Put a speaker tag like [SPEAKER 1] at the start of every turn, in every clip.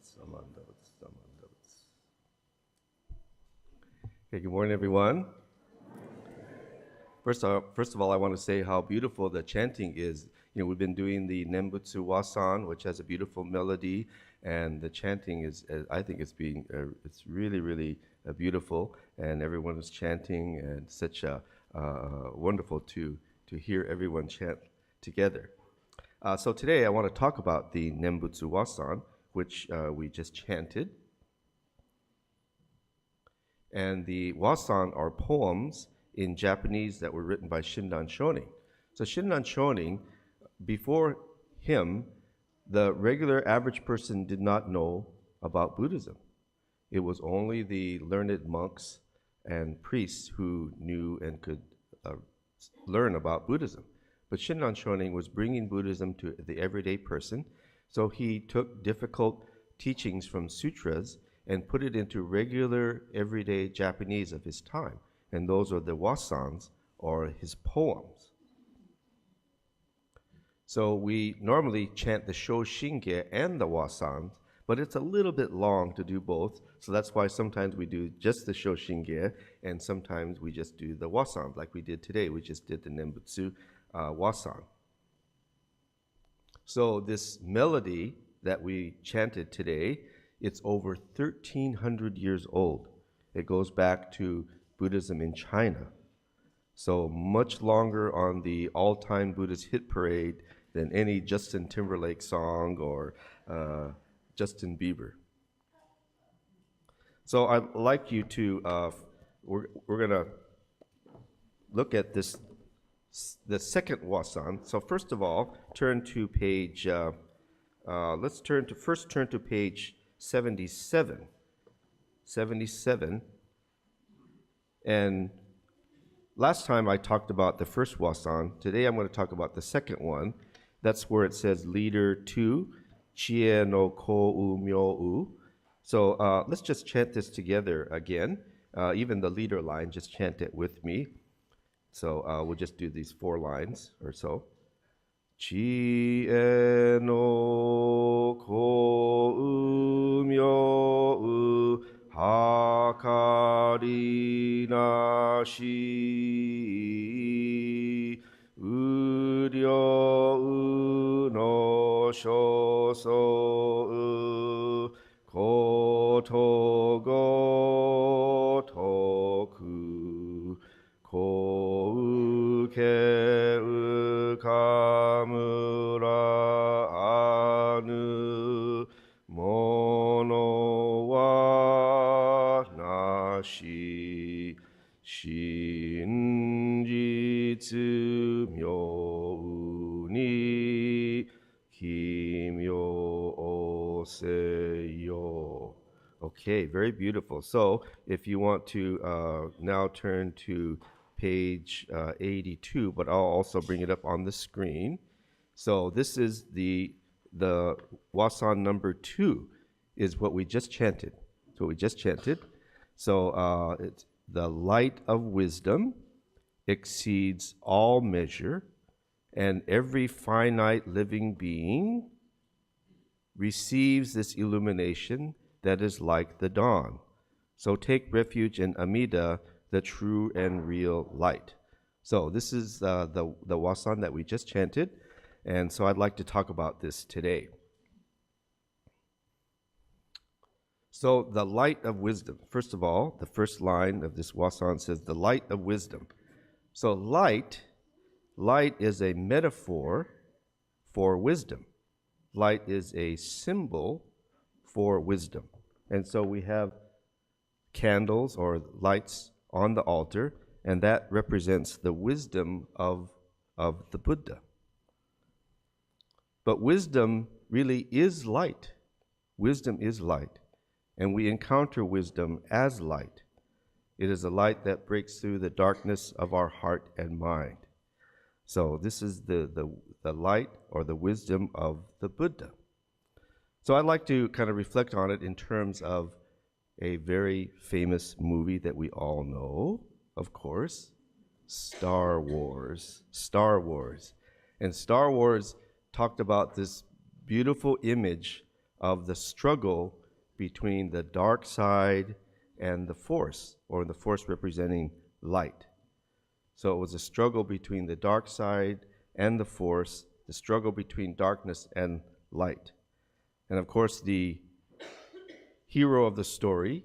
[SPEAKER 1] Samandavats. Okay, good morning, everyone. First of all, I want to say how beautiful the chanting is. You know, we've been doing the Nembutsu Wasan, which has a beautiful melody, and the chanting is, I think it's really, really beautiful, and everyone is chanting, and such a wonderful to hear everyone chant together. So today I want to talk about the Nembutsu Wasan, which we just chanted. And the wasan are poems in Japanese that were written by Shinran Shonin. So Shinran Shonin, before him, the regular average person did not know about Buddhism. It was only the learned monks and priests who knew and could learn about Buddhism. But Shinran Shonin was bringing Buddhism to the everyday person, so he took difficult teachings from sutras and put it into regular, everyday Japanese of his time. And those are the wasans, or his poems. So we normally chant the Shoshinge and the wasans, but it's a little bit long to do both. So that's why sometimes we do just the Shoshinge, and sometimes we just do the wasans, like we did today. We just did the Nembutsu wasan. So this melody that we chanted today, it's over 1,300 years old. It goes back to Buddhism in China. So much longer on the all-time Buddhist hit parade than any Justin Timberlake song or Justin Bieber. So I'd like you to, we're going to look at this, the second wasan. So first of all, turn to page, first turn to page 77. 77. And last time I talked about the first wasan. Today I'm going to talk about the second one. That's where it says leader 2, Chie no Kou Myo. So let's just chant this together again. Even the leader line, just chant it with me. So we'll just do these 4 lines or so. Chie no Kou Myo Hakari nashi Uryo no shoso Koto go toku Kouke ukamura anu Mono wa nashi Shinjitsu myou ni kimyo seyo. Okay, very beautiful. So if you want to now turn to page 82, but I'll also bring it up on the screen. So this is the wasan number 2 is what we just chanted. It's what we just chanted. So it's the light of wisdom exceeds all measure, and every finite living being receives this illumination that is like the dawn. So take refuge in Amida, the true and real light. So this is the wasan that we just chanted, and so I'd like to talk about this today. So the light of wisdom. First of all, the first line of this wasan says the light of wisdom. So light is a metaphor for wisdom. Light is a symbol for wisdom. And so we have candles or lights on the altar, and that represents the wisdom of the Buddha. But wisdom really is light. Wisdom is light. And we encounter wisdom as light. It is a light that breaks through the darkness of our heart and mind. So this is the light or the wisdom of the Buddha. So I'd like to kind of reflect on it in terms of a very famous movie that we all know, of course, Star Wars. And Star Wars talked about this beautiful image of the struggle between the dark side and the force, or the force representing light. So it was a struggle between the dark side and the force, the struggle between darkness and light. And of course, the hero of the story,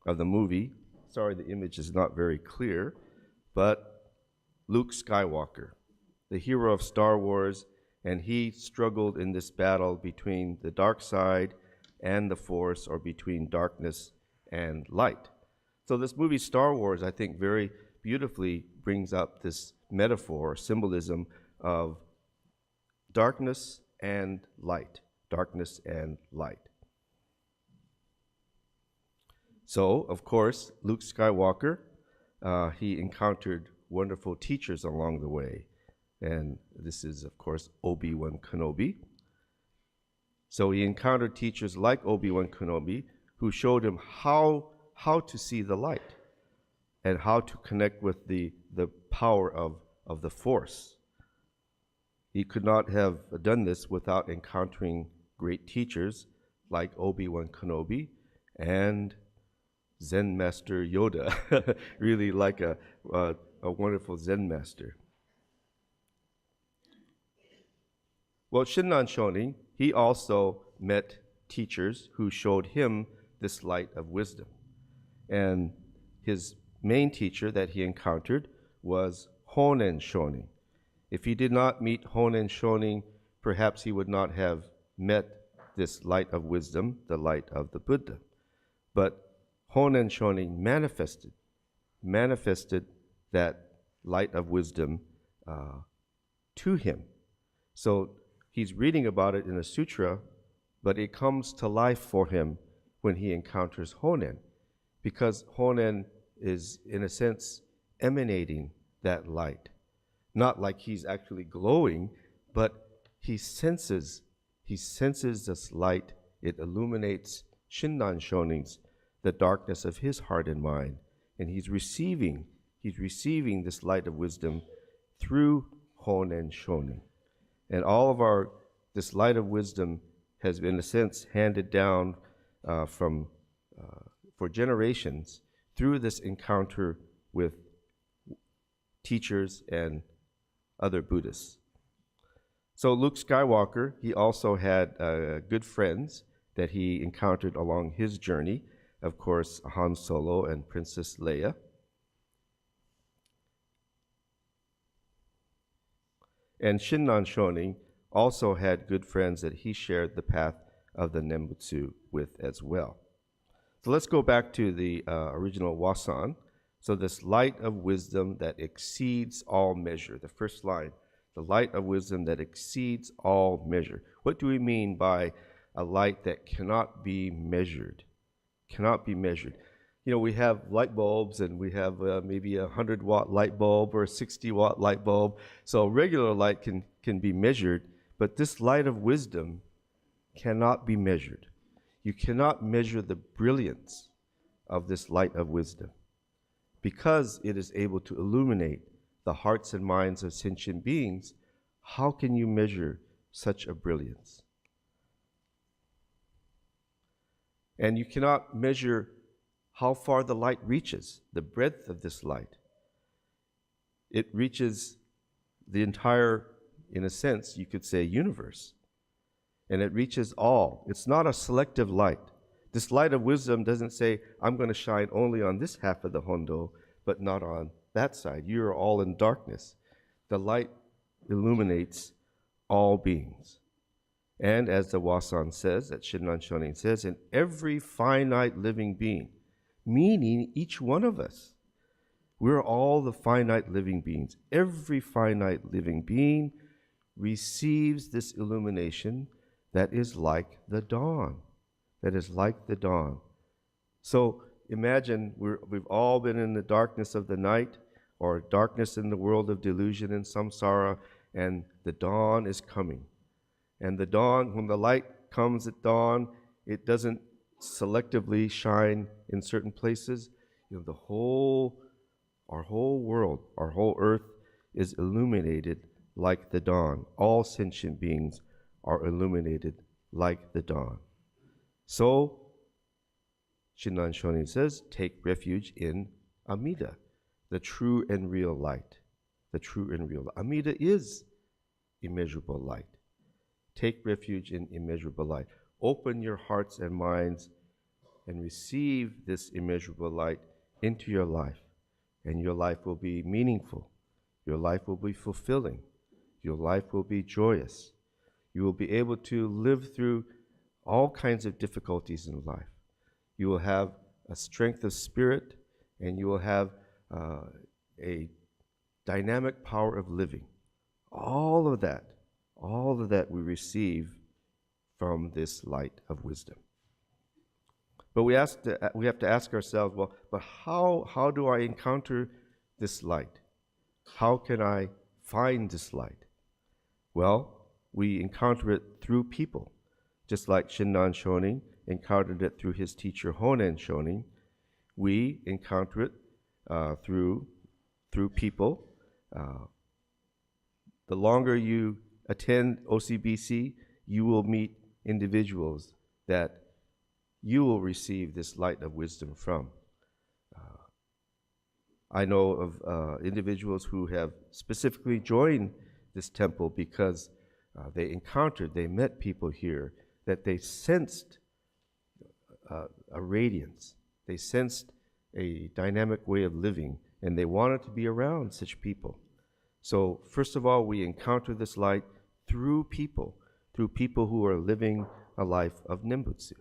[SPEAKER 1] of the movie, sorry, the image is not very clear, but Luke Skywalker, the hero of Star Wars, and he struggled in this battle between the dark side and the force, or between darkness and light. So this movie, Star Wars, I think very beautifully brings up this metaphor, symbolism of darkness and light. Darkness and light. So, of course, Luke Skywalker, he encountered wonderful teachers along the way. And this is, of course, Obi-Wan Kenobi. So he encountered teachers like Obi-Wan Kenobi who showed him how to see the light and how to connect with the power of the Force. He could not have done this without encountering great teachers like Obi-Wan Kenobi and Zen Master Yoda, really like a wonderful Zen master. Well, Shinran Shonin, he also met teachers who showed him this light of wisdom. And his main teacher that he encountered was Honen Shonin. If he did not meet Honen Shonin, perhaps he would not have met this light of wisdom, the light of the Buddha. But Honen Shonin manifested that light of wisdom to him. So he's reading about it in a sutra, but it comes to life for him when he encounters Honen, because Honen is, in a sense, emanating that light. Not like he's actually glowing, but he senses this light. It illuminates Shinran Shonin's, the darkness of his heart and mind, and he's receiving this light of wisdom through Honen Shonin. And all of this light of wisdom has been, in a sense, handed down for generations through this encounter with teachers and other Buddhists. So Luke Skywalker, he also had good friends that he encountered along his journey. Of course, Han Solo and Princess Leia. And Shinran Shonin also had good friends that he shared the path of the Nembutsu with as well. So let's go back to the original Wasan. So this light of wisdom that exceeds all measure. The first line, the light of wisdom that exceeds all measure. What do we mean by a light that cannot be measured? Cannot be measured. You know, we have light bulbs, and we have maybe a 100-watt light bulb or a 60-watt light bulb. So regular light can be measured, but this light of wisdom cannot be measured. You cannot measure the brilliance of this light of wisdom, because it is able to illuminate the hearts and minds of sentient beings. How can you measure such a brilliance? And you cannot measure how far the light reaches, the breadth of this light. It reaches the entire, in a sense, you could say, universe. And it reaches all. It's not a selective light. This light of wisdom doesn't say, I'm going to shine only on this half of the Hondo, but not on that side. You are all in darkness. The light illuminates all beings. And as the Wasan says, that Shinran Shonin says, in every finite living being, meaning each one of us. We're all the finite living beings. Every finite living being receives this illumination that is like the dawn. That is like the dawn. So imagine we've all been in the darkness of the night, or darkness in the world of delusion and samsara, and the dawn is coming. And the dawn, when the light comes at dawn, it doesn't selectively shine in certain places. You know, our whole world, our whole earth is illuminated like the dawn. All sentient beings are illuminated like the dawn. So, Shinran Shonin says, take refuge in Amida, the true and real light. The true and real. Amida is immeasurable light. Take refuge in immeasurable light. Open your hearts and minds and receive this immeasurable light into your life. And your life will be meaningful. Your life will be fulfilling. Your life will be joyous. You will be able to live through all kinds of difficulties in life. You will have a strength of spirit, and you will have a dynamic power of living. All of that we receive from this light of wisdom. But we have to ask ourselves, well, but how do I encounter this light? How can I find this light? Well, we encounter it through people, just like Shinran Shonin encountered it through his teacher Honen Shonin. We encounter it through people. The longer you attend OCBC, you will meet individuals that you will receive this light of wisdom from. I know of individuals who have specifically joined this temple because they met people here that they sensed a radiance. They sensed a dynamic way of living, and they wanted to be around such people. So first of all, we encounter this light through people who are living a life of Nembutsu.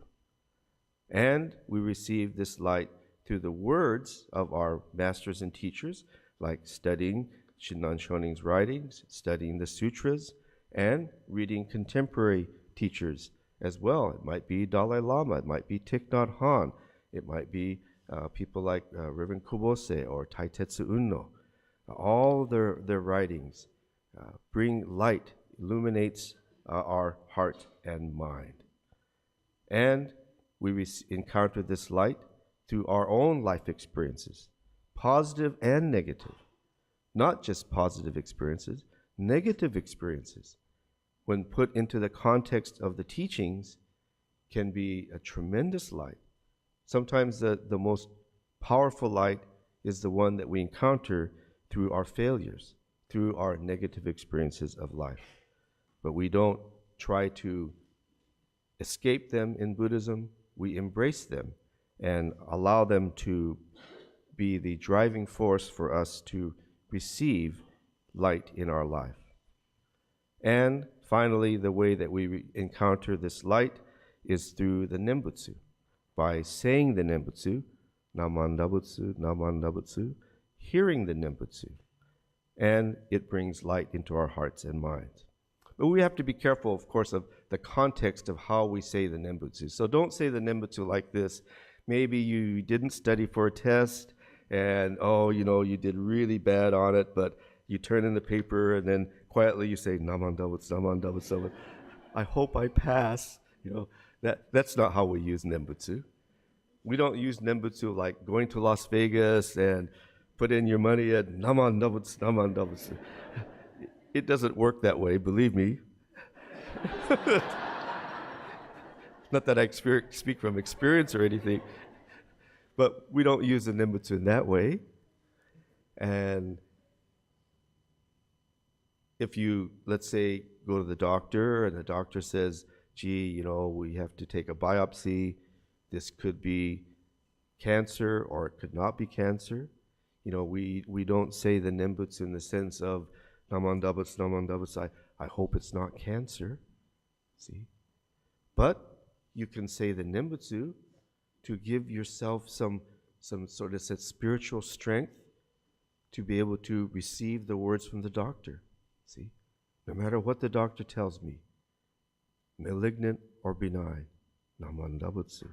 [SPEAKER 1] And we receive this light through the words of our masters and teachers, like studying Shinran Shonin's writings, studying the sutras, and reading contemporary teachers as well. It might be Dalai Lama, it might be Thich Nhat Hanh, it might be people like Reverend Kubose or Taitetsu Unno. All their writings bring light, illuminates our heart and mind. And we encounter this light through our own life experiences, positive and negative. Not just positive experiences, negative experiences, when put into the context of the teachings, can be a tremendous light. Sometimes the most powerful light is the one that we encounter through our failures, through our negative experiences of life. But we don't try to escape them in Buddhism. We embrace them and allow them to be the driving force for us to receive light in our life. And finally, the way that we encounter this light is through the Nembutsu. By saying the Nembutsu, Naman Dabutsu, Naman Dabutsu, hearing the Nembutsu, and it brings light into our hearts and minds. But we have to be careful, of course, of the context of how we say the Nembutsu. So don't say the Nembutsu like this. Maybe you didn't study for a test, and you did really bad on it, but you turn in the paper, and then quietly you say, Naman Dabutsu, Naman Dabutsu. I hope I pass. That's not how we use Nembutsu. We don't use Nembutsu like going to Las Vegas and put in your money at Naman Dabutsu, Naman Dabutsu. It doesn't work that way, believe me. Not that I speak from experience or anything, but we don't use the Nembutsu in that way. And if you, let's say, go to the doctor and the doctor says, gee, we have to take a biopsy. This could be cancer or it could not be cancer. We don't say the Nembutsu in the sense of Naman Dabutsu, Naman Dabutsu. I hope it's not cancer. See? But you can say the Nembutsu to give yourself some sort of spiritual strength to be able to receive the words from the doctor. See? No matter what the doctor tells me, malignant or benign, Naman Dabutsu.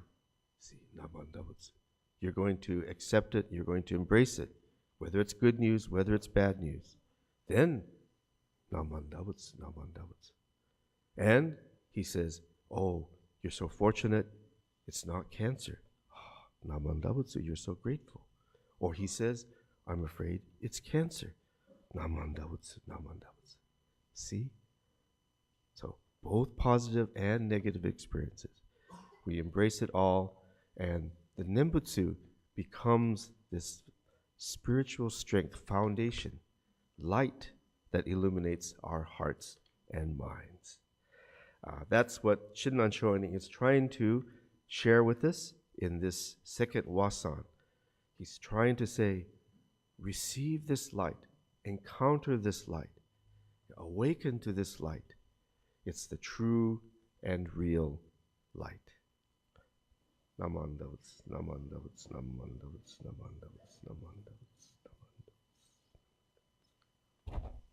[SPEAKER 1] See, Naman Dabutsu. You're going to accept it, you're going to embrace it, whether it's good news, whether it's bad news. Then, Naman Dabutsu, Naman Dabutsu. And he says, oh, you're so fortunate, it's not cancer. Oh, Naman Dabutsu, you're so grateful. Or he says, I'm afraid it's cancer. Naman Dabutsu, Naman Dabutsu. See? So, both positive and negative experiences. We embrace it all, and the Nembutsu becomes this spiritual strength, foundation, light that illuminates our hearts and minds. That's what Shinran Shonin is trying to share with us in this second wasan. He's trying to say, receive this light, encounter this light, awaken to this light. It's the true and real light. Namandavats, namandavats, namandavats, namandavats, namandavats, namandavats.